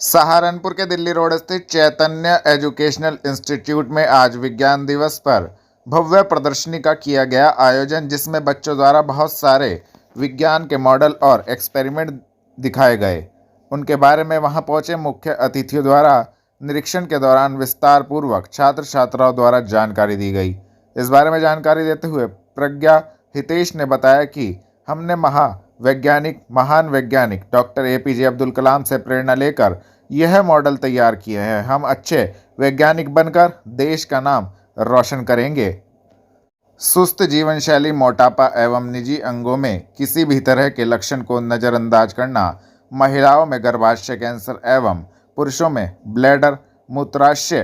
सहारनपुर के दिल्ली रोड स्थित चैतन्य educational institute में आज विज्ञान दिवस पर भव्य प्रदर्शनी का किया गया आयोजन, जिसमें बच्चों द्वारा बहुत सारे विज्ञान के मॉडल और एक्सपेरिमेंट दिखाए गए। उनके बारे में वहां पहुंचे मुख्य अतिथियों द्वारा निरीक्षण के दौरान विस्तार पूर्वक छात्र छात्राओं द्वारा जानकारी दी गई। इस बारे में जानकारी देते हुए प्रज्ञा हितेश ने बताया कि हमने महान वैज्ञानिक डॉक्टर एपीजे अब्दुल कलाम से प्रेरणा लेकर यह मॉडल तैयार किए हैं। हम अच्छे वैज्ञानिक बनकर देश का नाम रोशन करेंगे। सुस्त जीवन शैली, मोटापा एवं निजी अंगों में किसी भी तरह के लक्षण को नज़रअंदाज करना महिलाओं में गर्भाशय कैंसर एवं पुरुषों में ब्लैडर मूत्राशय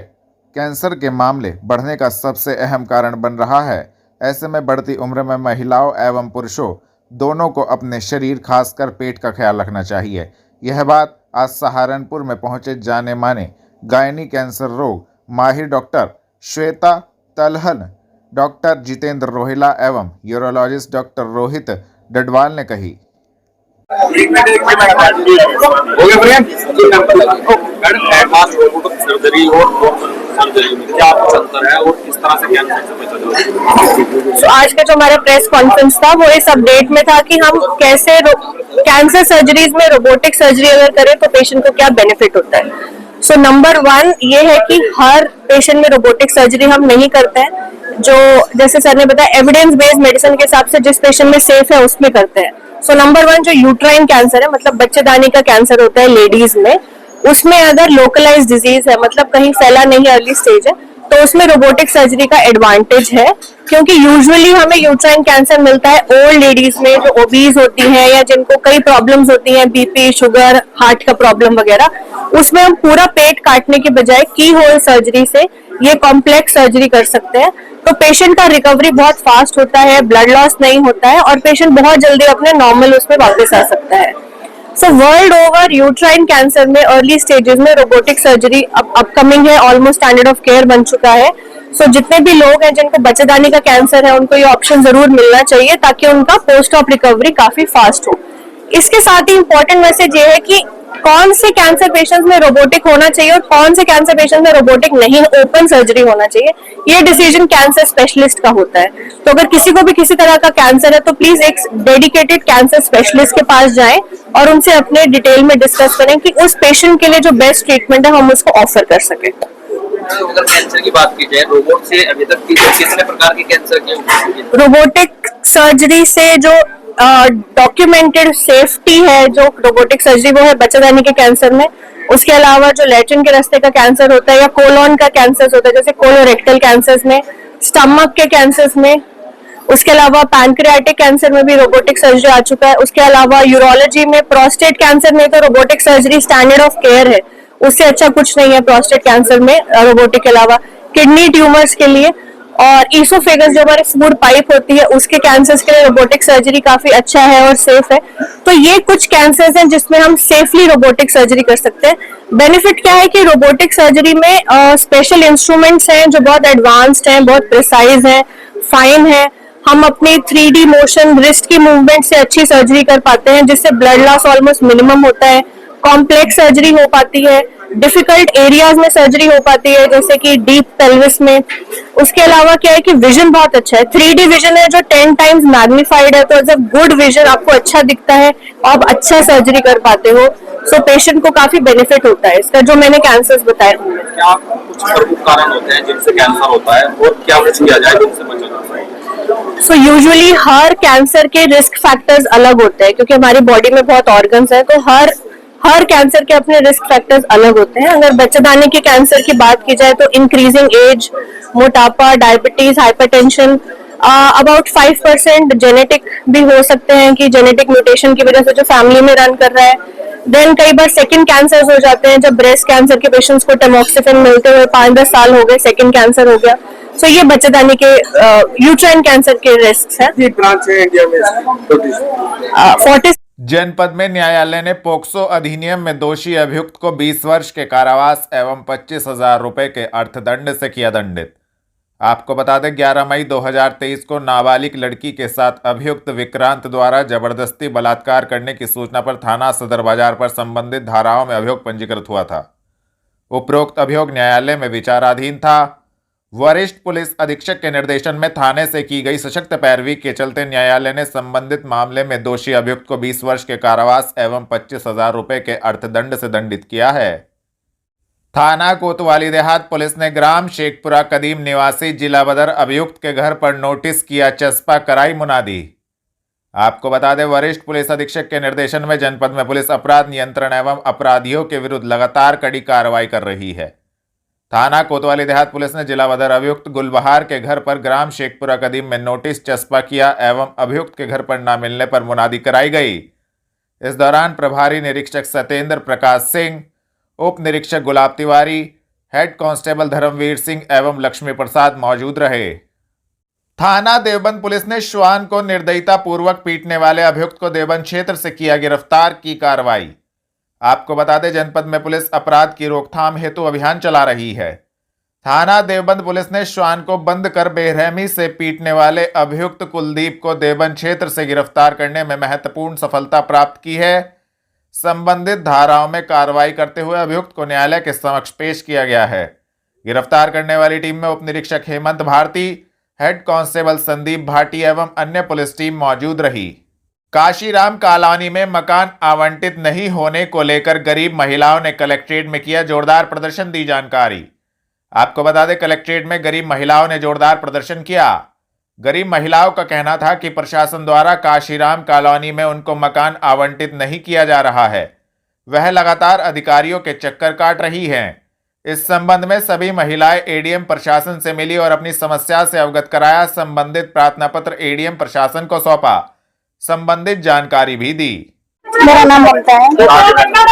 कैंसर के मामले बढ़ने का सबसे अहम कारण बन रहा है। ऐसे में बढ़ती उम्र में महिलाओं एवं पुरुषों दोनों को अपने शरीर, खासकर पेट का ख्याल रखना चाहिए। यह बात आज सहारनपुर में पहुंचे जाने माने गायनी कैंसर रोग माहिर डॉक्टर श्वेता तलहन, डॉक्टर जितेंद्र रोहिला एवं यूरोलॉजिस्ट डॉक्टर रोहित डडवाल ने कही। सर्जरी और सर्जरी में क्या अंतर है और किस तरह से कैंसर से बचा जाए? तो आज का जो हमारा प्रेस कॉन्फ्रेंस था वो इस अपडेट में था कि हम कैसे कैंसर सर्जरीज में रोबोटिक सर्जरी अगर करें तो पेशेंट को क्या बेनिफिट होता है। सो नंबर 1 ये है कि हर पेशेंट में रोबोटिक सर्जरी हम नहीं करते हैं। जो जैसे सर ने बताया, एविडेंस बेस्ड मेडिसिन के हिसाब से जिस पेशेंट में सेफ है उसमें करते हैं। सो नंबर 1 जो यूट्राइन कैंसर है, मतलब बच्चेदानी का कैंसर होता है लेडीज में, उसमें अगर लोकलाइज डिजीज है, मतलब कहीं फैला नहीं, अर्ली स्टेज है, तो उसमें रोबोटिक सर्जरी का एडवांटेज है। क्योंकि यूजुअली हमें यूट्राइन कैंसर मिलता है ओल्ड लेडीज में जो ओबीज होती हैं या जिनको कई प्रॉब्लम्स होती हैं, बीपी, शुगर, हार्ट का प्रॉब्लम वगैरह। उसमें हम पूरा पेट काटने के बजाय की होल सर्जरी से ये कॉम्प्लेक्स सर्जरी कर सकते हैं। तो पेशेंट का रिकवरी बहुत फास्ट होता है, ब्लड लॉस नहीं होता है और पेशेंट बहुत जल्दी अपने नॉर्मल उसमें वापस आ सकता है। So world over uterine cancer में अर्ली स्टेजेस में रोबोटिक सर्जरी अपकमिंग है, ऑलमोस्ट स्टैंडर्ड ऑफ केयर बन चुका है। सो जितने भी लोग हैं जिनको बच्चेदानी का कैंसर है उनको ये ऑप्शन जरूर मिलना चाहिए ताकि उनका पोस्ट ऑप रिकवरी काफी फास्ट हो। इसके साथ ही इम्पोर्टेंट मैसेज ये है कि कौन से कैंसर पेशेंट्स में रोबोटिक होना चाहिए और कौन से कैंसर पेशेंट में रोबोटिक नहीं, ओपन सर्जरी होना चाहिए, ये डिसीजन कैंसर स्पेशलिस्ट का होता है। तो अगर किसी को भी किसी तरह का कैंसर है तो प्लीज एक डेडिकेटेड कैंसर स्पेशलिस्ट के पास जाएं और उनसे अपने डिटेल में डिस्कस करें कि उस पेशेंट के लिए जो बेस्ट ट्रीटमेंट है हम उसको ऑफर कर सकें। अगर कैंसर की बात की जाए, रोबोट से अभी तक कितने प्रकार के कैंसर के रोबोटिक सर्जरी से जो डॉक्यूमेंटेड सेफ्टी है जो रोबोटिक सर्जरी, वो है बच्चेदानी के कैंसर में। उसके अलावा जो लैट्रिन के रास्ते का कैंसर होता है या कोलोन का कैंसर होता है, जैसे कोलोरेक्टल कैंसर्स में, स्टमक के कैंसर्स में, उसके अलावा पैनक्रियाटिक कैंसर में भी रोबोटिक सर्जरी आ चुका है। उसके अलावा यूरोलॉजी में, प्रोस्टेट कैंसर में तो robotic surgery standard of care है, उससे अच्छा कुछ नहीं है प्रोस्टेट कैंसर में रोबोटिक के अलावा। किडनी ट्यूमर्स के लिए और ईसोफेगस जो हमारी फूड पाइप होती है उसके कैंसर्स के लिए रोबोटिक सर्जरी काफी अच्छा है और सेफ है। तो ये कुछ कैंसर्स हैं जिसमें हम सेफली रोबोटिक सर्जरी कर सकते हैं। बेनिफिट क्या है कि रोबोटिक सर्जरी में स्पेशल इंस्ट्रूमेंट्स हैं जो बहुत एडवांस्ड हैं, बहुत प्रिसाइज हैं, फाइन है। हम अपनी 3D मोशन, रिस्ट की मूवमेंट से अच्छी सर्जरी कर पाते हैं जिससे ब्लड लॉस ऑलमोस्ट मिनिमम होता है। कॉम्प्लेक्स सर्जरी हो पाती है, डिफिकल्ट एरियाज में सर्जरी हो पाती है जैसे कि डीप पेल्विस में। उसके अलावा क्या है कि विजन बहुत अच्छा है, 3D विजन है जो 10 टाइम्स मैग्नीफाइड है, तो एज अ गुड विजन आपको अच्छा दिखता है, आप अच्छा सर्जरी कर पाते हो। सो पेशेंट को काफी बेनिफिट होता है इसका, जो मैंने कैंसर्स बताए। क्या कुछ प्रमुख कारण होते हैं जिनसे कैंसर होता है और क्या कुछ किया जाए जिनसे बचा जा सके? सो यूजुअली हर कैंसर के रिस्क फैक्टर्स अलग होते हैं क्योंकि हमारी बॉडी में बहुत ऑर्गन्स है, तो हर कैंसर के अपने रिस्क फैक्टर्स अलग होते हैं। अगर बच्चेदानी के कैंसर की बात की जाए तो इंक्रीजिंग एज, मोटापा, डायबिटीज, हाइपरटेंशन, अबाउट 5% जेनेटिक भी हो सकते हैं कि जेनेटिक म्यूटेशन की वजह से जो फैमिली में रन कर रहा है। देन कई बार सेकंड कैंसर हो जाते हैं, जब ब्रेस्ट कैंसर के पेशेंट्स को टेमोक्सिफेन मिलते हुए 5-10 साल हो गए, सेकंड कैंसर हो गया। सो ये बच्चेदानी के यूट्राइन कैंसर के रिस्क है। ब्रांच है इंडिया में 40। जनपद में न्यायालय ने पोक्सो अधिनियम में दोषी अभियुक्त को 20 वर्ष के कारावास एवं 25,000 रुपए के अर्थदंड से किया दंडित। आपको बता दें 11 मई 2023 को नाबालिग लड़की के साथ अभियुक्त विक्रांत द्वारा जबरदस्ती बलात्कार करने की सूचना पर थाना सदर बाजार पर संबंधित धाराओं में अभियोग पंजीकृत हुआ था। उपरोक्त अभियोग न्यायालय में विचाराधीन था। वरिष्ठ पुलिस अधीक्षक के निर्देशन में थाने से की गई सशक्त पैरवी के चलते न्यायालय ने संबंधित मामले में दोषी अभियुक्त को 20 वर्ष के कारावास एवं 25,000 रुपए के अर्थदंड से दंडित किया है। थाना कोतवाली देहात पुलिस ने ग्राम शेखपुरा कदीम निवासी जिला बदर अभियुक्त के घर पर नोटिस किया चस्पा, कराई मुनादी। आपको बता दें वरिष्ठ पुलिस अधीक्षक के निर्देशन में जनपद में पुलिस अपराध नियंत्रण एवं अपराधियों के विरुद्ध लगातार कड़ी कार्रवाई कर रही है। थाना कोतवाली देहात पुलिस ने जिला बदर अभियुक्त गुलबहार के घर पर ग्राम शेखपुरा कदीम में नोटिस चस्पा किया एवं अभियुक्त के घर पर न मिलने पर मुनादी कराई गई। इस दौरान प्रभारी निरीक्षक सत्येंद्र प्रकाश सिंह, उप निरीक्षक गुलाब तिवारी, हेड कांस्टेबल धर्मवीर सिंह एवं लक्ष्मी प्रसाद मौजूद रहे। थाना देवबंद पुलिस ने श्वान को निर्दयता पूर्वक पीटने वाले अभियुक्त को देवबंद क्षेत्र से किया गिरफ्तार की कार्रवाई। आपको बता दें जनपद में पुलिस अपराध की रोकथाम हेतु अभियान चला रही है। थाना देवबंद पुलिस ने श्वान को बंद कर बेरहमी से पीटने वाले अभियुक्त कुलदीप को देवबंद क्षेत्र से गिरफ्तार करने में महत्वपूर्ण सफलता प्राप्त की है। संबंधित धाराओं में कार्रवाई करते हुए अभियुक्त को न्यायालय के समक्ष पेश किया गया है। गिरफ्तार करने वाली टीम में उप निरीक्षक हेमंत भारती, हेड कांस्टेबल संदीप भाटी एवं अन्य पुलिस टीम मौजूद रही। काशीराम कॉलोनी में मकान आवंटित नहीं होने को लेकर गरीब महिलाओं ने कलेक्ट्रेट में किया जोरदार प्रदर्शन, दी जानकारी। आपको बता दें कलेक्ट्रेट में गरीब महिलाओं ने जोरदार प्रदर्शन किया। गरीब महिलाओं का कहना था कि प्रशासन द्वारा काशीराम कॉलोनी में उनको मकान आवंटित नहीं किया जा रहा है, वह लगातार अधिकारियों के चक्कर काट रही हैं। इस संबंध में सभी महिलाएं एडीएम प्रशासन से मिली और अपनी समस्या से अवगत कराया। संबंधित प्रार्थना पत्र एडीएम प्रशासन को सौंपा, संबंधित जानकारी भी दी। मेरा नाम ममता है,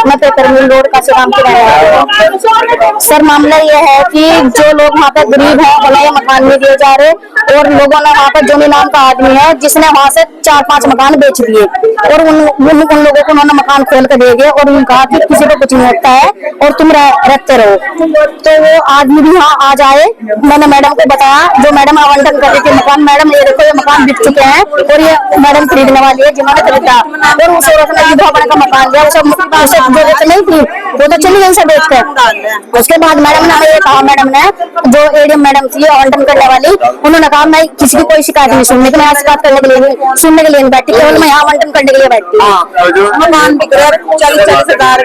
मैं पेपरमिल रोड काशीराम की रहने वाली हूँ। सर मामला ये है कि जो लोग वहाँ पे गरीब हैं भला मकान नहीं दिए जा रहे और लोगों ने वहाँ पर जोनी नाम का आदमी है जिसने वहाँ से 4-5 मकान बेच दिए और उन लोगों को उन्होंने मकान खोल कर दे दिए और उन्होंने कहा कि किसी को कुछ नहीं होता है और तुम रहते रहो। तो वो आदमी भी यहाँ आ जाए, मैंने मैडम को बताया, जो मैडम आवंटन कर रही थी मकान, मैडम ये देखो ये मकान बिक चुके हैं और ये मैडम खरीदने वाली है जिन्होंने खरीदा और उस औरत ने का मकान लिया, उसे जरूरत नहीं थी, वो तो चली गई से बेच कर। उसके बाद मैडम ने ये कहा, मैडम ने जो एडीएम मैडम थी आवंटन करने वाली, उन्होंने कहा मैं किसी की कोई शिकायत नहीं सुनने की, मैं शिकायत करने के लिए सुनने के लिए बैठी, केवल मैं यहाँ आवंटन करने के लिए बैठी। मकान बिक रहे 40,000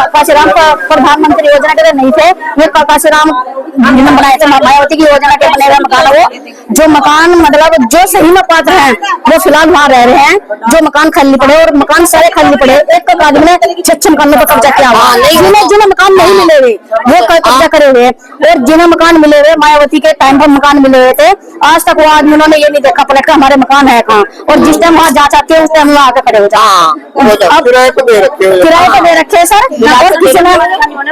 काशीराम प्रधानमंत्री योजना के लिए नहीं थे, वो काशीराम बनाए थे, मायावती की योजना के बने हुए मकान। वो जो मकान मतलब जो सही में पात्र हैं वो फिलहाल वहाँ रह रहे हैं, जो मकान खाली पड़े और मकान सारे खाली पड़े। एक आदमी ने 6 मकानों पर कब्जा किया हुआ, जिन्हें मकान नहीं मिले हुए वो कब्जा करे हुए और जिन्हें मकान मिले हुए मायावती के टाइम पर मकान मिले हुए थे, आज तक वो आदमी उन्होंने ये नहीं देखा पड़ा कि हमारे मकान है कहाँ, और जिस टाइम वहाँ जांच आती है उस टाइम वहाँ आके खड़े हो जाए। किराए पे दे रखे सर, और किसी ने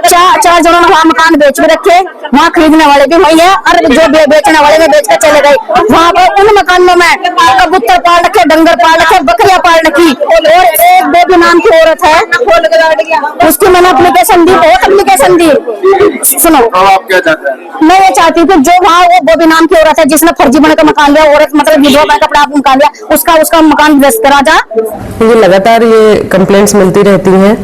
4 जनों ने वहाँ मकान बेच भी रखे, वहाँ खरीदने वाले भी वही है और जो बेचने वाले भी बेच कर चले गए। वहाँ पर उन मकानों में कबूतर पाल रखे, डंगर पाल रखे, बकरियां पाल रखी और एक बेबी नाम की औरत है, उसकी मैंने एप्लीकेशन दी, बहुत एप्लीकेशन दी। सुनो आप क्या चाहते हैं? मैं ये चाहती हूँ कि जो वहाँ वो बेबी नाम की औरत है जिसने फर्जी बनकर मकान लिया, औरत मतलब विधवा बनकर अपना मकान लिया, उसका मकान व्यस्त करा जा। ये लगातार ये कंप्लेंट्स मिलती रहती हैं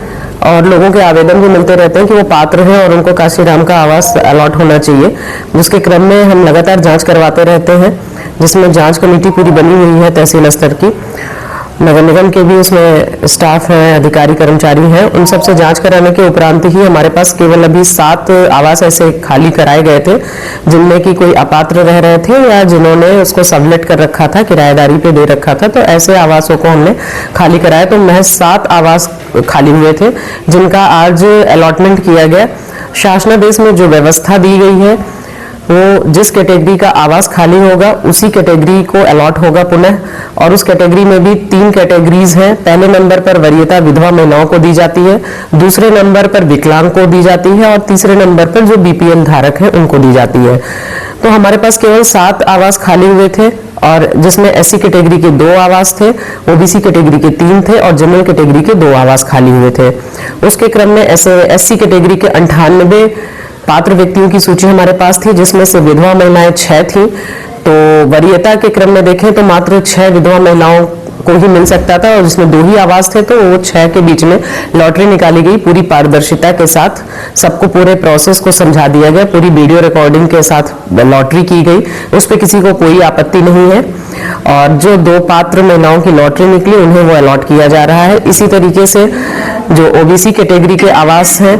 और लोगों के आवेदन भी मिलते रहते हैं कि वो पात्र हैं और उनको काशीराम का आवास अलॉट होना चाहिए, जिसके क्रम में हम लगातार जांच करवाते रहते हैं, जिसमें जांच कमेटी पूरी बनी हुई है तहसील स्तर की। नगर निगम के भी उसमें स्टाफ हैं, अधिकारी कर्मचारी हैं, उन सब से जांच कराने के उपरांत ही हमारे पास केवल अभी 7 आवास ऐसे खाली कराए गए थे जिनमें कि कोई अपात्र रह रहे थे या जिन्होंने उसको सबलेट कर रखा था, किराएदारी पे दे रखा था, तो ऐसे आवासों को हमने खाली कराया। तो महज 7 आवास खाली हुए थे जिनका आज अलॉटमेंट किया गया। शासनादेश में जो व्यवस्था दी गई है वो जिस कैटेगरी का आवास खाली होगा उसी कैटेगरी को अलॉट होगा पुनः, और उस कैटेगरी में भी 3 कैटेगरीज हैं। पहले नंबर पर वरीयता विधवा महिलाओं को दी जाती है, दूसरे नंबर पर विकलांग को दी जाती है और तीसरे नंबर पर जो बीपीएल धारक है उनको दी जाती है। तो हमारे पास केवल 7 आवास खाली हुए थे और जिसमें एससी कैटेगरी के 2 आवास थे, ओबीसी कैटेगरी के 3 थे और जनरल कैटेगरी के 2 आवास खाली हुए थे। उसके क्रम में एससी कैटेगरी के 98 पात्र व्यक्तियों की सूची हमारे पास थी, जिसमें से विधवा महिलाएं 6 थी। तो वरीयता के क्रम में देखें तो मात्र 6 विधवा महिलाओं को ही मिल सकता था, और जिसमें 2 ही आवास थे, तो वो 6 के बीच में लॉटरी निकाली गई पूरी पारदर्शिता के साथ। सबको पूरे प्रोसेस को समझा दिया गया, पूरी वीडियो रिकॉर्डिंग के साथ लॉटरी की गई, उस पर किसी को कोई आपत्ति नहीं है। और जो 2 पात्र महिलाओं की लॉटरी निकली उन्हें वो अलॉट किया जा रहा है। इसी तरीके से जो ओबीसी कैटेगरी के आवास हैं,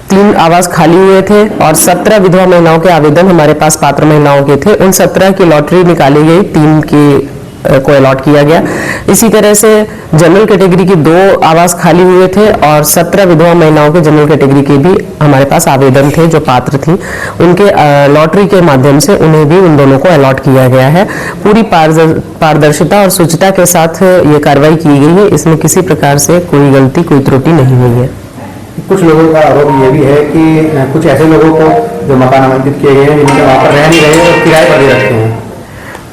3 आवास खाली हुए थे और 17 विधवा महिलाओं के आवेदन हमारे पास पात्र महिलाओं के थे। उन 17 की लॉटरी निकाली गई, 3 की को अलॉट किया गया। इसी तरह से जनरल कैटेगरी के 2 आवास खाली हुए थे और 17 विधवा महिलाओं के जनरल कैटेगरी के भी हमारे पास आवेदन थे जो पात्र थी। उनके लॉटरी के माध्यम से उन्हें भी उन दोनों को अलॉट किया गया है। पूरी पारदर्शिता और शुचिता के साथ ये कार्रवाई की गई है। इसमें किसी प्रकार से कोई गलती, कोई त्रुटि नहीं हुई है। कुछ लोगों का आरोप ये भी है कि कुछ ऐसे लोगों को जो मकान आवंटित किए गए हैं जिनके वहाँ पर रह नहीं रहे और किराए पर भी रखते हैं।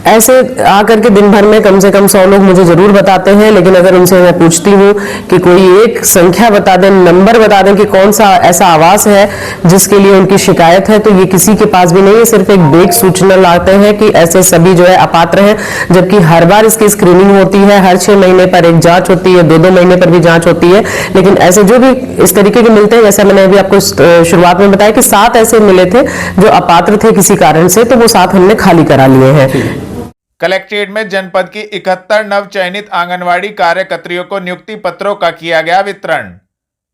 ऐसे आकर के दिन भर में कम से कम 100 लोग मुझे जरूर बताते हैं, लेकिन अगर उनसे मैं पूछती हूँ कि कोई एक संख्या बता दें, नंबर बता दें कि कौन सा ऐसा आवास है जिसके लिए उनकी शिकायत है, तो ये किसी के पास भी नहीं है। सिर्फ एक बेग सूचना लाते हैं कि ऐसे सभी जो है अपात्र हैं, जबकि हर बार इसकी स्क्रीनिंग होती है, हर 6 महीने पर एक जांच होती है, 2-2 महीने पर भी जांच होती है। लेकिन ऐसे जो भी इस तरीके के मिलते हैं, जैसा मैंने अभी आपको शुरुआत में बताया कि 7 ऐसे मिले थे जो अपात्र थे किसी कारण से, तो वो 7 हमने खाली करा लिए हैं। कलेक्ट्रेट में जनपद की 71 नव चयनित आंगनवाड़ी कार्यकर्तियों को नियुक्ति पत्रों का किया गया वितरण।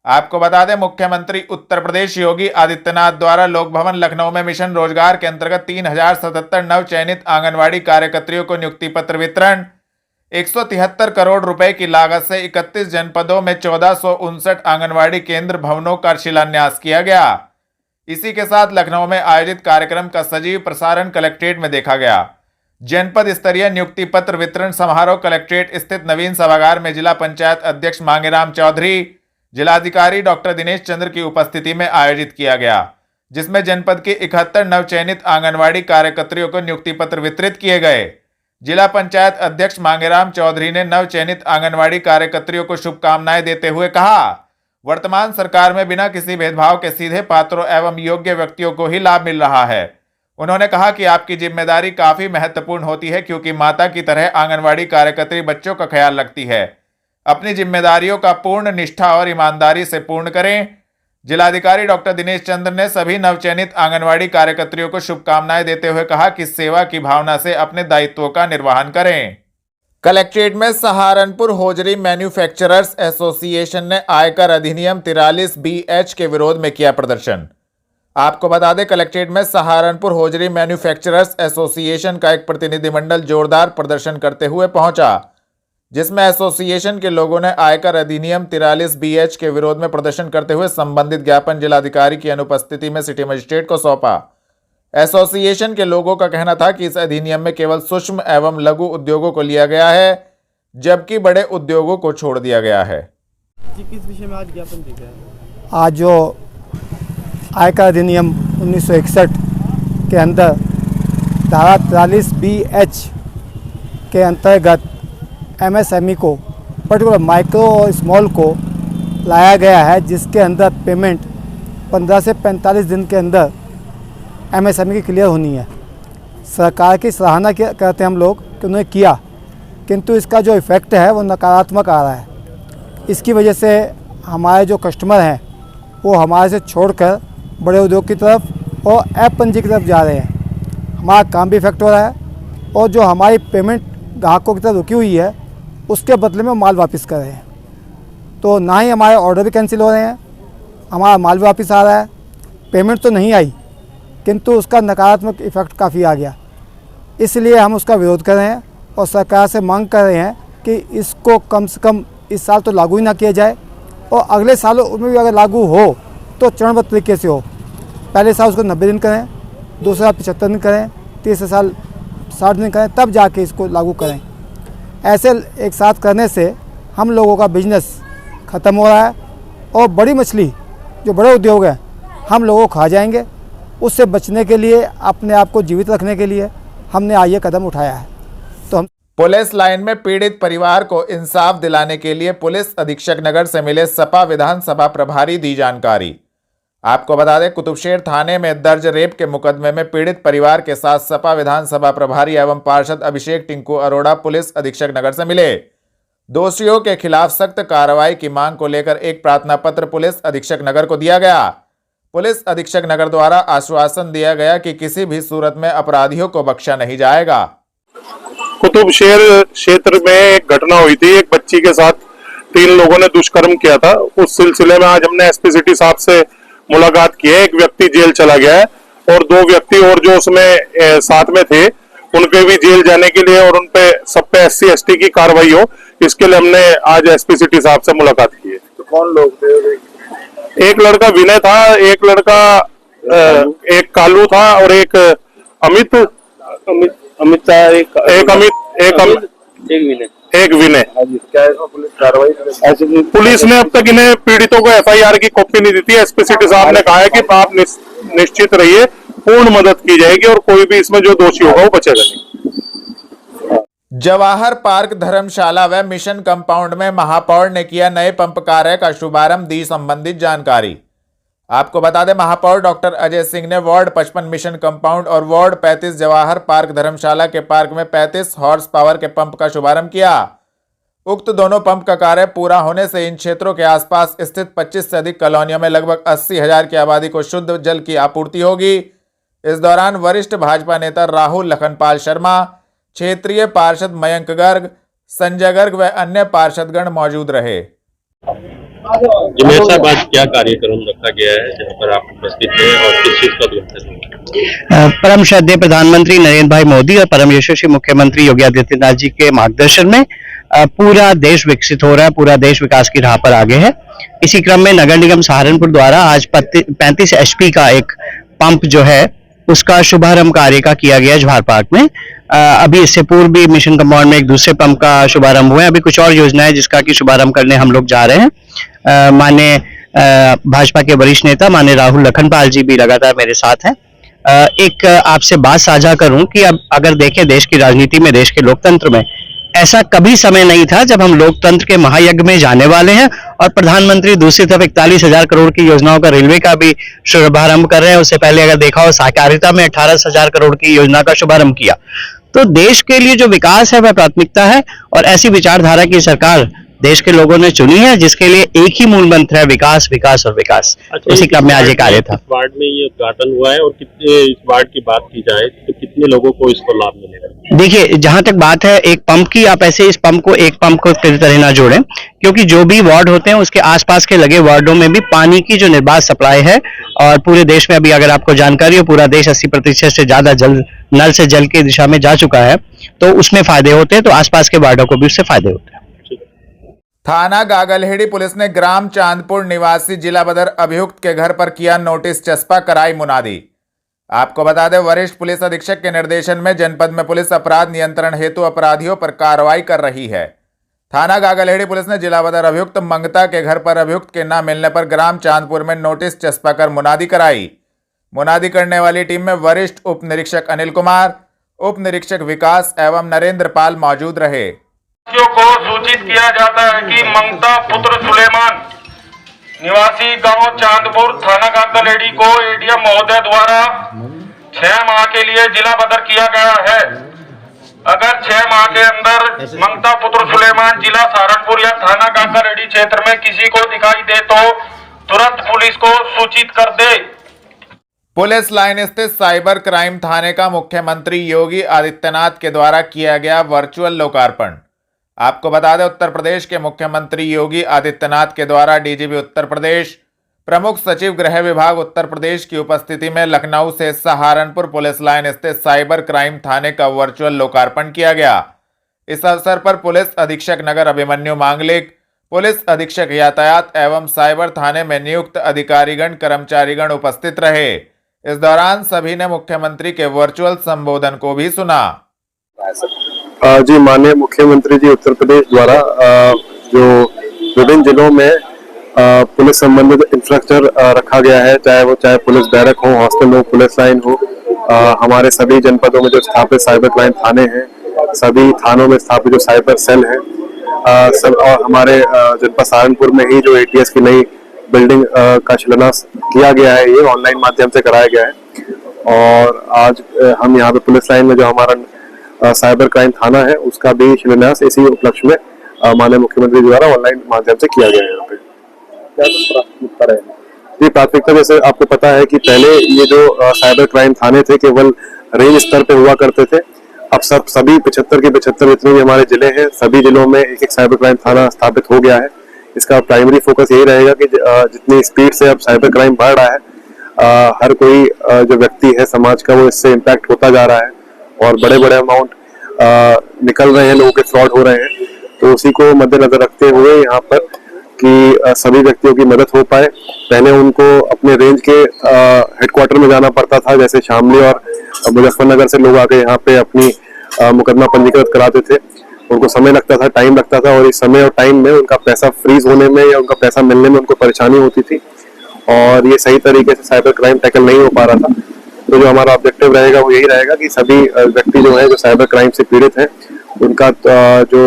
आपको बता दें, मुख्यमंत्री उत्तर प्रदेश योगी आदित्यनाथ द्वारा लोक भवन लखनऊ में मिशन रोजगार के अंतर्गत 3077 नव चयनित आंगनवाड़ी कार्यकर्तियों को नियुक्ति पत्र वितरण 173 करोड़ रुपए की लागत से 31 जनपदों में 1459 आंगनवाड़ी केंद्र भवनों का शिलान्यास किया गया। इसी के साथ लखनऊ में आयोजित कार्यक्रम का सजीव प्रसारण कलेक्ट्रेट में देखा गया। जनपद स्तरीय नियुक्ति पत्र वितरण समारोह कलेक्ट्रेट स्थित नवीन सभागार में जिला पंचायत अध्यक्ष मांगेराम चौधरी, जिलाधिकारी डॉक्टर दिनेश चंद्र की उपस्थिति में आयोजित किया गया, जिसमें जनपद की 71 नवचयनित आंगनवाड़ी कार्यकर्तियों को नियुक्ति पत्र वितरित किए गए। जिला पंचायत अध्यक्ष मांगेराम चौधरी ने नवचयनित आंगनवाड़ी कार्यकर्तियों को शुभकामनाएं देते हुए कहा, वर्तमान सरकार में बिना किसी भेदभाव के सीधे पात्रों एवं योग्य व्यक्तियों को ही लाभ मिल रहा है। उन्होंने कहा कि आपकी जिम्मेदारी काफी महत्वपूर्ण होती है, क्योंकि माता की तरह आंगनवाड़ी कार्यकर्त्री बच्चों का ख्याल रखती है। अपनी जिम्मेदारियों का पूर्ण निष्ठा और ईमानदारी से पूर्ण करें। जिलाधिकारी डॉक्टर दिनेश चंद्र ने सभी नवचयनित आंगनवाड़ी कार्यकर्तियों को शुभकामनाएं देते हुए कहा कि सेवा की भावना से अपने दायित्वों का निर्वहन करें। कलेक्ट्रेट में सहारनपुर होजरी मैन्युफैक्चरर्स एसोसिएशन ने आयकर अधिनियम 43BH के विरोध में किया प्रदर्शन। आपको बता दें, कलेक्ट्रेट में सहारनपुर होजरी मैन्युफैक्चरर्स एसोसिएशन का एक प्रतिनिधिमंडल जोरदार प्रदर्शन करते हुए पहुंचा, जिसमें एसोसिएशन के लोगों ने आयकर अधिनियम 43BH के विरोध में प्रदर्शन करते हुए संबंधित ज्ञापन जिलाधिकारी की अनुपस्थिति में सिटी मजिस्ट्रेट को सौंपा। एसोसिएशन के लोगों का कहना था कि इस अधिनियम में केवल सूक्ष्म एवं लघु उद्योगों को लिया गया है, जबकि बड़े उद्योगों को छोड़ दिया गया है। किस विषय में आज ज्ञापन दिया है? आज जो आयकर अधिनियम 1961 के अंदर धारा 43BH के अंतर्गत MSME को, पर्टिकुलर माइक्रो और स्मॉल को लाया गया है, जिसके अंदर पेमेंट 15 से 45 दिन के अंदर MSME की क्लियर होनी है। सरकार की सराहना करते हैं हम लोग कि उन्होंने किया, किंतु इसका जो इफ़ेक्ट है वो नकारात्मक आ रहा है। इसकी वजह से हमारे जो कस्टमर हैं वो हमारे से छोड़कर बड़े उद्योग की तरफ और ऐप पंजी की तरफ जा रहे हैं। हमारा काम भी इफेक्ट हो रहा है, और जो हमारी पेमेंट ग्राहकों की तरफ रुकी हुई है उसके बदले में माल वापस कर रहे हैं। तो ना ही हमारे ऑर्डर भी कैंसिल हो रहे हैं, हमारा माल भी वापस आ रहा है। पेमेंट तो नहीं आई, किंतु उसका नकारात्मक इफेक्ट काफ़ी आ गया। इसलिए हम उसका विरोध कर रहे हैं और सरकार से मांग कर रहे हैं कि इसको कम से कम इस साल तो लागू ही ना किया जाए, और अगले सालों में भी अगर लागू हो तो चरणबद्ध तरीके से हो। पहले साल उसको 90 दिन करें, दूसरे साल 75 दिन करें, तीसरे साल 60 दिन करें, तब जाके इसको लागू करें। ऐसे एक साथ करने से हम लोगों का बिजनेस ख़त्म हो रहा है, और बड़ी मछली जो बड़े उद्योग हैं हम लोगों को खा जाएंगे। उससे बचने के लिए, अपने आप को जीवित रखने के लिए हमने आज ये कदम उठाया है। तो हम पुलिस लाइन में पीड़ित परिवार को इंसाफ दिलाने के लिए पुलिस अधीक्षक नगर से मिले सपा विधानसभा प्रभारी दी जानकारी। आपको बता दें, कुतुबशेर थाने में दर्ज रेप के मुकदमे में पीड़ित परिवार के साथ सपा विधानसभा प्रभारी एवं पार्षद अभिषेक टिंकू अरोड़ा पुलिस अधीक्षक नगर से मिले। दोषियों के खिलाफ सख्त कार्रवाई की मांग को लेकर एक प्रार्थना पत्र पुलिस अधीक्षक नगर को दिया गया। पुलिस अधीक्षक नगर द्वारा आश्वासन दिया गया कि किसी भी सूरत में अपराधियों को बख्शा नहीं जाएगा। कुतुबशेर क्षेत्र में एक घटना हुई थी, एक बच्ची के साथ 3 लोगों ने दुष्कर्म किया था। उस सिलसिले में आज हमने एसपी सिटी साहब से मुलाकात की है। एक व्यक्ति जेल चला गया है और 2 व्यक्ति और जो उसमें साथ में थे उनके भी जेल जाने के लिए और उनपे सब पे SC ST की कार्रवाई हो, इसके लिए हमने आज एसपी सिटी साहब से मुलाकात की है। तो कौन लोग थे? एक लड़का विनय था, एक लड़का एक कालू था और एक अमित था, एक विनय। क्या इसमें पुलिस कार्रवाई? पुलिस ने अब तक इन्हें पीड़ितों को FIR की कॉपी नहीं दी थी। एसपी सिटी साहब ने कहा है कि आप निश्चित रहिए, पूर्ण मदद की जाएगी और कोई भी इसमें जो दोषी होगा वो बचेगा नहीं। जवाहर पार्क धर्मशाला व मिशन कंपाउंड में महापौर ने किया नए पंप कार्य का शुभारंभ, दी संबंधित जानकारी। आपको बता दें, महापौर डॉक्टर अजय सिंह ने वार्ड 55 मिशन कंपाउंड और वार्ड 35 जवाहर पार्क धर्मशाला के पार्क में 35 हॉर्स पावर के पंप का शुभारंभ किया। उक्त दोनों पंप का कार्य पूरा होने से इन क्षेत्रों के आसपास स्थित 25 से अधिक कॉलोनियों में लगभग 80,000 की आबादी को शुद्ध जल की आपूर्ति होगी। इस दौरान वरिष्ठ भाजपा नेता राहुल लखनपाल शर्मा, क्षेत्रीय पार्षद मयंक गर्ग, संजय गर्ग व अन्य पार्षदगण मौजूद रहे। मेयर साहब, आज क्या कार्यक्रम रखा गया है जहाँ पर आप उपस्थित थे और किस चीज का उद्घाटन? परम श्रद्धेय प्रधानमंत्री नरेंद्र भाई मोदी और परम यशस्वी मुख्यमंत्री योगी आदित्यनाथ जी के मार्गदर्शन में पूरा देश विकसित हो रहा है, पूरा देश विकास की राह पर आगे है। इसी क्रम में नगर निगम सहारनपुर द्वारा आज 35 HP का एक पंप जो है उसका शुभारंभ कार्य का किया गया जवाहर पार्क में। अभी इससे पूर्व भी मिशन कंपाउंड में एक दूसरे पंप का शुभारंभ हुआ है। अभी कुछ और योजनाएं जिसका कि शुभारंभ करने हम लोग जा रहे हैं। माननीय भाजपा के वरिष्ठ नेता माननीय राहुल लखनपाल जी भी लगातार मेरे साथ हैं। एक आपसे बात साझा करूं कि अब अगर देखें देश की राजनीति में, देश के लोकतंत्र में, ऐसा कभी समय नहीं था जब हम लोकतंत्र के महायज्ञ में जाने वाले हैं और प्रधानमंत्री दूसरी तरफ 41,000 करोड़ की योजनाओं का रेलवे का भी शुभारंभ कर रहे हैं। उससे पहले अगर देखा हो सहकारिता में 18,000 करोड़ की योजना का शुभारंभ किया। तो देश के लिए जो विकास है वह प्राथमिकता है और ऐसी विचारधारा की सरकार देश के लोगों ने चुनी है, जिसके लिए एक ही मूल मंत्र है, विकास विकास और विकास। उसी क्रम में आज ये कार्य था। वार्ड में ये उद्घाटन हुआ है और कितने, इस वार्ड की बात की जाए तो कितने लोगों को इसको लाभ मिलेगा? देखिए, जहां तक बात है एक पंप की, आप ऐसे इस पंप को एक पंप को किसी तरह ना जोड़ें, क्योंकि जो भी वार्ड होते हैं उसके आसपास के लगे वार्डों में भी पानी की जो निर्बाध सप्लाई है और पूरे देश में अभी अगर आपको जानकारी हो पूरा देश 80% से ज्यादा जल नल से जल की दिशा में जा चुका है, तो उसमें फायदे होते हैं, तो आसपास के वार्डों को भी उससे फायदे होते हैं। थाना गागलहेड़ी पुलिस ने ग्राम चांदपुर निवासी जिला बदर अभियुक्त के घर पर किया नोटिस चस्पा, कराई मुनादी। आपको बता दें, वरिष्ठ पुलिस अधीक्षक के निर्देशन में जनपद में पुलिस अपराध नियंत्रण हेतु अपराधियों पर कार्रवाई कर रही है। थाना गागलहेड़ी पुलिस ने जिला बदर अभियुक्त मंगता के घर पर अभियुक्त के न मिलने पर ग्राम चांदपुर में नोटिस चस्पा कर मुनादी कराई। मुनादी करने वाली टीम में वरिष्ठ उप निरीक्षक अनिल कुमार, उप निरीक्षक विकास एवं नरेंद्र पाल मौजूद रहे। को सूचित किया जाता है कि मंगता पुत्र सुलेमान निवासी गांव चांदपुर थाना गागलहेड़ी को ADM महोदय द्वारा 6 माह के लिए जिला बदर किया गया है। अगर 6 माह के अंदर मंगता पुत्र सुलेमान जिला सहारनपुर या थाना गागलहेड़ी क्षेत्र में किसी को दिखाई दे तो तुरंत पुलिस को सूचित कर दे। पुलिस लाइन स्थित साइबर क्राइम थाने का मुख्यमंत्री योगी आदित्यनाथ के द्वारा किया गया वर्चुअल लोकार्पण। आपको बता दें, उत्तर प्रदेश के मुख्यमंत्री योगी आदित्यनाथ के द्वारा DGP उत्तर प्रदेश, प्रमुख सचिव गृह विभाग उत्तर प्रदेश की उपस्थिति में लखनऊ से सहारनपुर पुलिस लाइन स्थित साइबर क्राइम थाने का वर्चुअल लोकार्पण किया गया। इस अवसर पर पुलिस अधीक्षक नगर अभिमन्यु मांगलिक, पुलिस अधीक्षक यातायात एवं साइबर थाने में नियुक्त अधिकारीगण कर्मचारीगण उपस्थित रहे। इस दौरान सभी ने मुख्यमंत्री के वर्चुअल संबोधन को भी सुना। जी, माननीय मुख्यमंत्री जी उत्तर प्रदेश द्वारा जो विभिन्न जिलों में पुलिस संबंधित इंफ्रास्ट्रक्चर रखा गया है, चाहे पुलिस बैरक हो, हॉस्टल हो, पुलिस लाइन हो, हमारे सभी जनपदों में जो स्थापित साइबर क्राइम थाने हैं, सभी थानों में स्थापित जो साइबर सेल हैं, और हमारे जनपद सहारनपुर में ही जो ATS की नई बिल्डिंग का शिलान्यास किया गया है। ये ऑनलाइन माध्यम से कराया गया है और आज हम यहाँ पे पुलिस लाइन में जो हमारा साइबर क्राइम थाना है उसका भी शिलान्यास इसी उपलक्ष्य में माननीय मुख्यमंत्री द्वारा ऑनलाइन माध्यम से किया गया है। यहाँ पे क्या प्राथमिकता रहेगी? ये प्राथमिकता जैसे आपको पता है कि पहले ये जो साइबर क्राइम थाने थे केवल रेंज स्तर पे हुआ करते थे। अब सभी 75 के 75 जितने भी हमारे जिले हैं सभी जिलों में एक एक साइबर क्राइम थाना स्थापित हो गया है। इसका प्राइमरी फोकस यही रहेगा कि जितनी स्पीड से अब साइबर क्राइम बढ़ रहा है हर कोई जो व्यक्ति है समाज का वो इससे इम्पैक्ट होता जा रहा है और बड़े बड़े अमाउंट निकल रहे हैं, लोगों के फ्रॉड हो रहे हैं। तो उसी को मद्देनजर रखते हुए यहाँ पर कि सभी व्यक्तियों की मदद हो पाए। पहले उनको अपने रेंज के हेडक्वार्टर में जाना पड़ता था, जैसे शामली और मुजफ्फरनगर से लोग आके यहाँ पे अपनी मुकदमा पंजीकृत कराते थे। उनको समय लगता था, टाइम लगता था और इस समय और टाइम में उनका पैसा फ्रीज होने में या उनका पैसा मिलने में उनको परेशानी होती थी और ये सही तरीके से साइबर क्राइम टैकल नहीं हो पा रहा था। तो जो हमारा ऑब्जेक्टिव रहेगा वो यही रहेगा कि सभी व्यक्ति जो है जो साइबर क्राइम से पीड़ित हैं उनका जो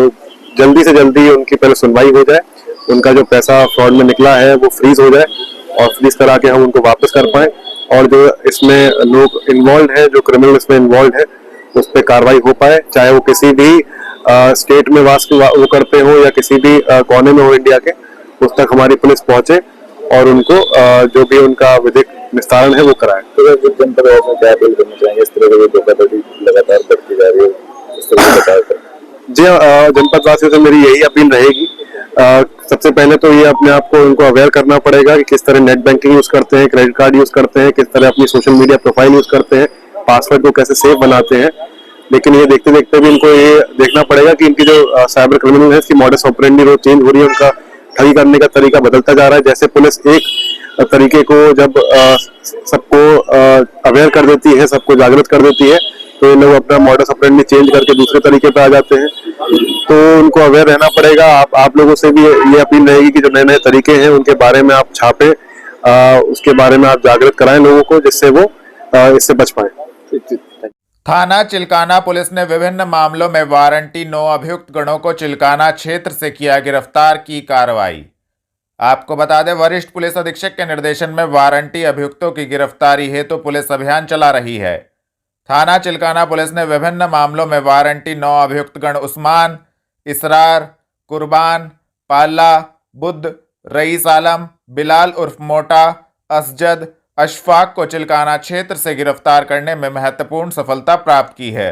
जल्दी से जल्दी उनकी पहले सुनवाई हो जाए, उनका जो पैसा फ्रॉड में निकला है वो फ्रीज हो जाए और फ्रीज करा के हम उनको वापस कर पाए और जो इसमें लोग इन्वॉल्व है, जो क्रिमिनल इसमें इन्वॉल्व है उस पर कार्रवाई हो पाए, चाहे वो किसी भी स्टेट में वास वो करते हो या किसी भी कोने में हो इंडिया के, उस तक हमारी पुलिस पहुंचे और उनको जो भी उनका विधिक निस्तारण है वो कराए। तो जनपद में क्या अपील करना चाहेंगे? इस तरह की धोखाधड़ी लगातार बढ़ती जा रही है, इस तरह की जी जनपद वासियों से मेरी यही अपील रहेगी। सबसे पहले तो ये अपने आप को उनको अवेयर करना पड़ेगा कि किस तरह नेट बैंकिंग यूज करते हैं, क्रेडिट कार्ड यूज करते हैं, किस तरह अपनी सोशल मीडिया प्रोफाइल यूज करते हैं, पासवर्ड को कैसे सेफ बनाते हैं। लेकिन ये देखते देखते भी इनको ये देखना पड़ेगा कि इनकी जो साइबर क्रिमिनल है इसकी मॉडस ऑपरेंडी रोज चेंज हो रही है, उनका ठगी करने का तरीका बदलता जा रहा है। जैसे पुलिस एक तरीके को जब सबको अवेयर कर देती है, सबको जागृत कर देती है, तो ये लोग अपना मॉडस ऑपरेंडी चेंज करके दूसरे तरीके पे आ जाते हैं। तो उनको अवेयर रहना पड़ेगा। आप लोगों से भी ये अपील रहेगी कि जो नए नए तरीके हैं उनके बारे में आप छापे, उसके बारे में आप जागृत कराएं लोगों को, जिससे वो इससे बच पाए। थाना चिल्काना पुलिस ने विभिन्न मामलों में वारंटी 9 अभियुक्त गणों को चिल्काना क्षेत्र से किया गिरफ्तार की कार्रवाई। आपको बता दें, वरिष्ठ पुलिस अधीक्षक के निर्देशन में वारंटी अभियुक्तों की गिरफ्तारी हेतु पुलिस अभियान चला रही है। थाना चिल्काना पुलिस ने विभिन्न मामलों में वारंटी 9 अभियुक्त गण उस्मान, इसरार, कुर्बान, पाल्ला, बुद्ध, रईस आलम, बिलाल उर्फ मोटा, असजद, अशफाक को चिल्काना क्षेत्र से गिरफ्तार करने में महत्वपूर्ण सफलता प्राप्त की है।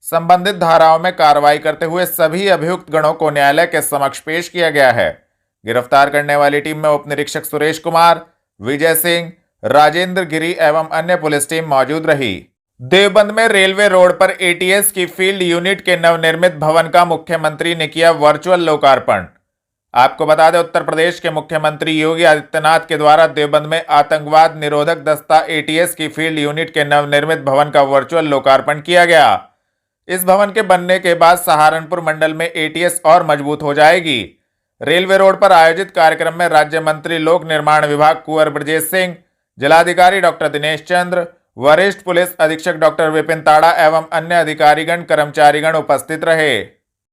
संबंधित धाराओं में कार्रवाई करते हुए सभी अभियुक्त गणों को न्यायालय के समक्ष पेश किया गया है। गिरफ्तार करने वाली टीम में उप निरीक्षक सुरेश कुमार, विजय सिंह, राजेंद्र गिरी एवं अन्य पुलिस टीम मौजूद रही। देवबंद में रेलवे रोड पर एटीएस की फील्ड यूनिट के नवनिर्मित भवन का मुख्यमंत्री ने किया वर्चुअल लोकार्पण। आपको बता दें, उत्तर प्रदेश के मुख्यमंत्री योगी आदित्यनाथ के द्वारा देवबंद में आतंकवाद निरोधक दस्ता एटीएस की फील्ड यूनिट के नवनिर्मित भवन का वर्चुअल लोकार्पण किया गया। इस भवन के बनने के बाद सहारनपुर मंडल में एटीएस और मजबूत हो जाएगी। रेलवे रोड पर आयोजित कार्यक्रम में राज्य मंत्री लोक निर्माण विभाग कुंवर ब्रजेश सिंह, जिलाधिकारी डॉक्टर दिनेश चंद्र, वरिष्ठ पुलिस अधीक्षक डॉक्टर विपिन ताड़ा एवं अन्य अधिकारीगण कर्मचारीगण उपस्थित रहे।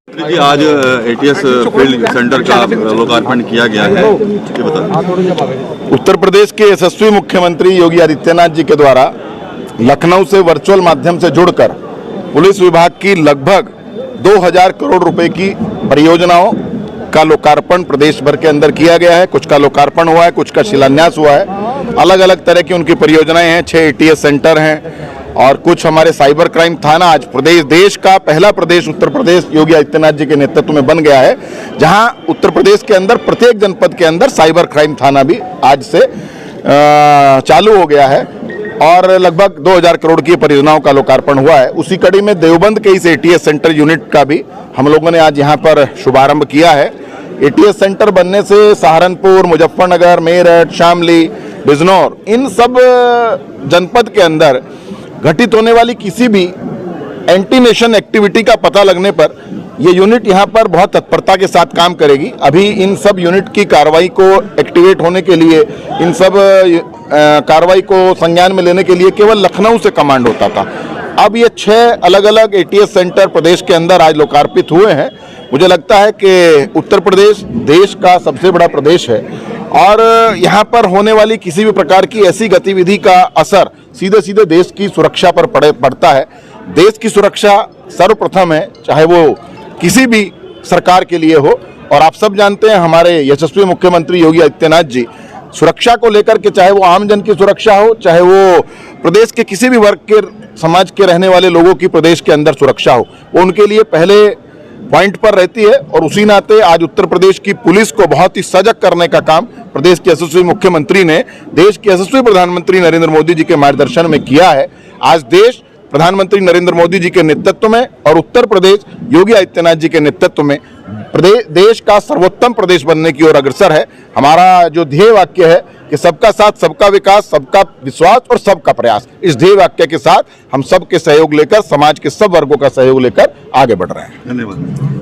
जी, आज एटीएस फील्ड सेंटर का लोकार्पण किया गया है, ये बताएं। उत्तर प्रदेश के यशस्वी मुख्यमंत्री योगी आदित्यनाथ जी के द्वारा लखनऊ से वर्चुअल माध्यम से जुड़कर पुलिस विभाग की लगभग 2000 करोड़ रुपए की परियोजनाओं का लोकार्पण प्रदेश भर के अंदर किया गया है। कुछ का लोकार्पण हुआ है, कुछ का शिलान्यास हुआ है। अलग अलग तरह की उनकी परियोजनाएं हैं। 6 एटीएस सेंटर हैं और कुछ हमारे साइबर क्राइम थाना। आज देश का पहला प्रदेश उत्तर प्रदेश योगी आदित्यनाथ जी के नेतृत्व में बन गया है, जहां उत्तर प्रदेश के अंदर प्रत्येक जनपद के अंदर साइबर क्राइम थाना भी आज से चालू हो गया है और लगभग 2000 करोड़ की परियोजनाओं का लोकार्पण हुआ है। उसी कड़ी में देवबंद के इस एटीएस सेंटर यूनिट का भी हम लोगों ने आज यहाँ पर शुभारंभ किया है। एटीएस सेंटर बनने से सहारनपुर, मुजफ्फरनगर, मेरठ, शामली, बिजनौर, इन सब जनपद के अंदर घटित होने वाली किसी भी एंटी नेशन एक्टिविटी का पता लगने पर ये यूनिट यहाँ पर बहुत तत्परता के साथ काम करेगी। अभी इन सब यूनिट की कार्रवाई को एक्टिवेट होने के लिए, इन सब कार्रवाई को संज्ञान में लेने के लिए केवल लखनऊ से कमांड होता था। अब ये 6 अलग अलग एटीएस सेंटर प्रदेश के अंदर आज लोकार्पित हुए हैं। मुझे लगता है कि उत्तर प्रदेश देश का सबसे बड़ा प्रदेश है और यहाँ पर होने वाली किसी भी प्रकार की ऐसी गतिविधि का असर सीधे सीधे देश की सुरक्षा पर पड़ता है। देश की सुरक्षा सर्वप्रथम है, चाहे वो किसी भी सरकार के लिए हो। और आप सब जानते हैं हमारे यशस्वी मुख्यमंत्री योगी आदित्यनाथ जी सुरक्षा को लेकर के, चाहे वो आम जन की सुरक्षा हो, चाहे वो प्रदेश के किसी भी वर्ग के समाज के रहने वाले लोगों की प्रदेश के अंदर सुरक्षा हो, वो उनके लिए पहले पॉइंट पर रहती है। और उसी नाते आज उत्तर प्रदेश की पुलिस को बहुत ही सजग करने का काम प्रदेश के यशस्वी मुख्यमंत्री ने देश के यशस्वी प्रधानमंत्री नरेंद्र मोदी जी के मार्गदर्शन में किया है। आज देश प्रधानमंत्री नरेंद्र मोदी जी के नेतृत्व में और उत्तर प्रदेश योगी आदित्यनाथ जी के नेतृत्व में देश का सर्वोत्तम प्रदेश बनने की ओर अग्रसर है। हमारा जो ध्येय वाक्य है कि सबका साथ, सबका विकास, सबका विश्वास और सबका प्रयास, इस ध्येय वाक्य के साथ हम सबके सहयोग लेकर, समाज के सब वर्गों का सहयोग लेकर आगे बढ़ रहे हैं। धन्यवाद।